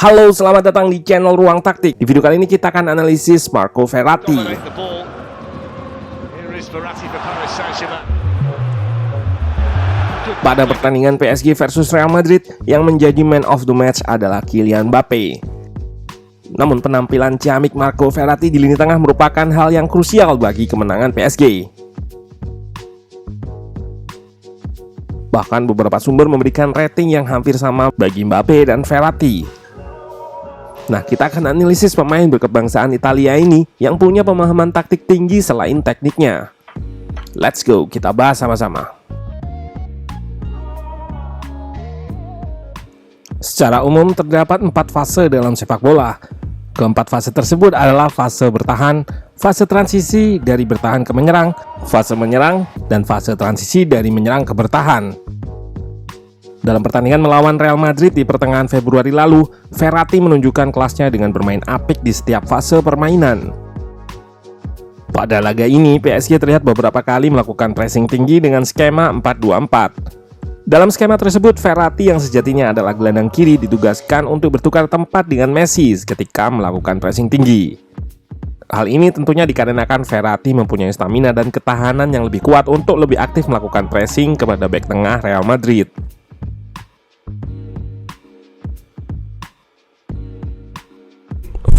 Halo, selamat datang di channel Ruang Taktik. Di video kali ini kita akan analisis Marco Verratti. Pada pertandingan PSG versus Real Madrid, yang menjadi man of the match adalah Kylian Mbappe. Namun penampilan ciamik Marco Verratti di lini tengah merupakan hal yang krusial bagi kemenangan PSG. Bahkan beberapa sumber memberikan rating yang hampir sama bagi Mbappe dan Verratti. Nah, kita akan analisis pemain berkebangsaan Italia ini yang punya pemahaman taktik tinggi selain tekniknya. Let's go, kita bahas sama-sama. Secara umum terdapat 4 fase dalam sepak bola. Keempat fase tersebut adalah fase bertahan, fase transisi dari bertahan ke menyerang, fase menyerang, dan fase transisi dari menyerang ke bertahan. Dalam pertandingan melawan Real Madrid di pertengahan Februari lalu, Verratti menunjukkan kelasnya dengan bermain apik di setiap fase permainan. Pada laga ini, PSG terlihat beberapa kali melakukan pressing tinggi dengan skema 4-2-4. Dalam skema tersebut, Verratti yang sejatinya adalah gelandang kiri ditugaskan untuk bertukar tempat dengan Messi ketika melakukan pressing tinggi. Hal ini tentunya dikarenakan Verratti mempunyai stamina dan ketahanan yang lebih kuat untuk lebih aktif melakukan pressing kepada bek tengah Real Madrid.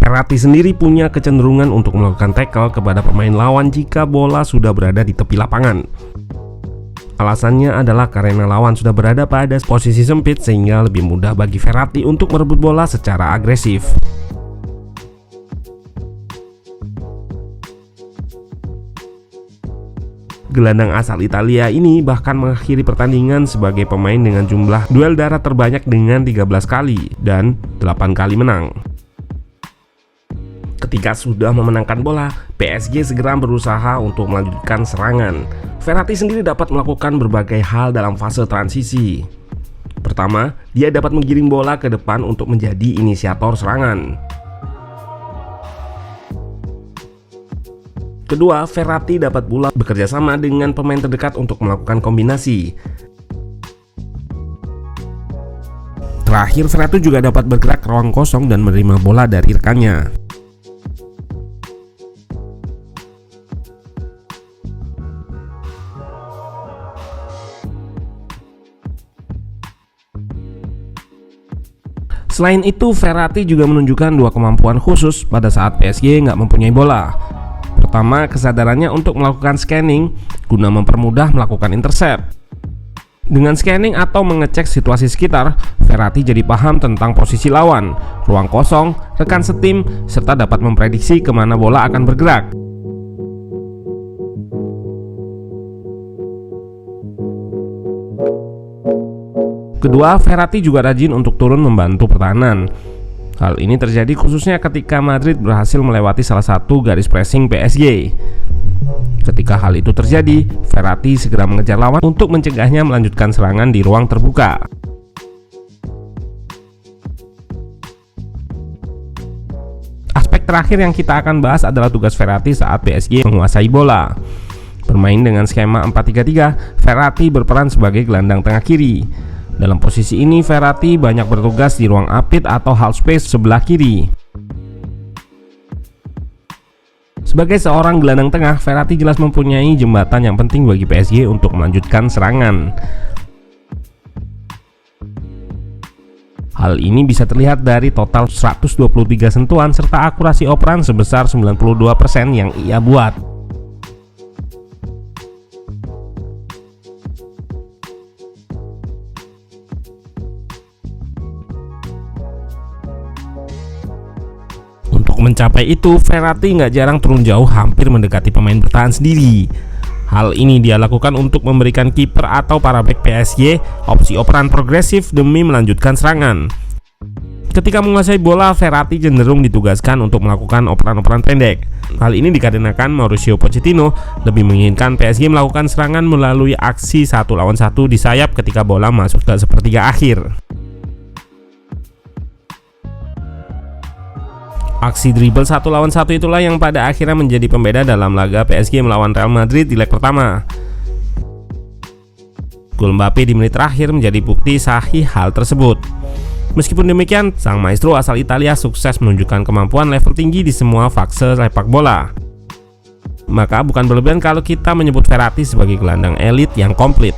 Verratti sendiri punya kecenderungan untuk melakukan tackle kepada pemain lawan jika bola sudah berada di tepi lapangan. Alasannya adalah karena lawan sudah berada pada posisi sempit sehingga lebih mudah bagi Verratti untuk merebut bola secara agresif. Gelandang asal Italia ini bahkan mengakhiri pertandingan sebagai pemain dengan jumlah duel darat terbanyak dengan 13 kali dan 8 kali menang. Ketika sudah memenangkan bola, PSG segera berusaha untuk melanjutkan serangan. Verratti sendiri dapat melakukan berbagai hal dalam fase transisi. Pertama, dia dapat menggiring bola ke depan untuk menjadi inisiator serangan. Kedua, Verratti dapat pula bekerja sama dengan pemain terdekat untuk melakukan kombinasi. Terakhir, Verratti juga dapat bergerak ke ruang kosong dan menerima bola dari rekannya. Selain itu, Verratti juga menunjukkan dua kemampuan khusus pada saat PSG nggak mempunyai bola. Pertama, kesadarannya untuk melakukan scanning guna mempermudah melakukan intercept. Dengan scanning atau mengecek situasi sekitar, Verratti jadi paham tentang posisi lawan, ruang kosong, rekan setim, serta dapat memprediksi kemana bola akan bergerak. Kedua, Verratti juga rajin untuk turun membantu pertahanan. Hal ini terjadi khususnya ketika Madrid berhasil melewati salah satu garis pressing PSG. Ketika hal itu terjadi, Verratti segera mengejar lawan untuk mencegahnya melanjutkan serangan di ruang terbuka. Aspek terakhir yang kita akan bahas adalah tugas Verratti saat PSG menguasai bola. Bermain dengan skema 4-3-3, Verratti berperan sebagai gelandang tengah kiri. Dalam posisi ini, Verratti banyak bertugas di ruang apit atau half space sebelah kiri. Sebagai seorang gelandang tengah, Verratti jelas mempunyai jembatan yang penting bagi PSG untuk melanjutkan serangan. Hal ini bisa terlihat dari total 123 sentuhan serta akurasi operan sebesar 92% yang ia buat. Untuk mencapai itu, Verratti nggak jarang turun jauh, hampir mendekati pemain bertahan sendiri. Hal ini dia lakukan untuk memberikan kiper atau para bek PSG opsi operan progresif demi melanjutkan serangan. Ketika menguasai bola, Verratti cenderung ditugaskan untuk melakukan operan-operan pendek. Hal ini dikarenakan Mauricio Pochettino lebih menginginkan PSG melakukan serangan melalui aksi 1 lawan 1 di sayap ketika bola masuk ke sepertiga akhir. Aksi dribble 1 lawan 1 itulah yang pada akhirnya menjadi pembeda dalam laga PSG melawan Real Madrid di leg pertama. Gol Mbappe di menit terakhir menjadi bukti sahih hal tersebut. Meskipun demikian, sang maestro asal Italia sukses menunjukkan kemampuan level tinggi di semua fase sepak bola. Maka bukan berlebihan kalau kita menyebut Verratti sebagai gelandang elit yang komplit.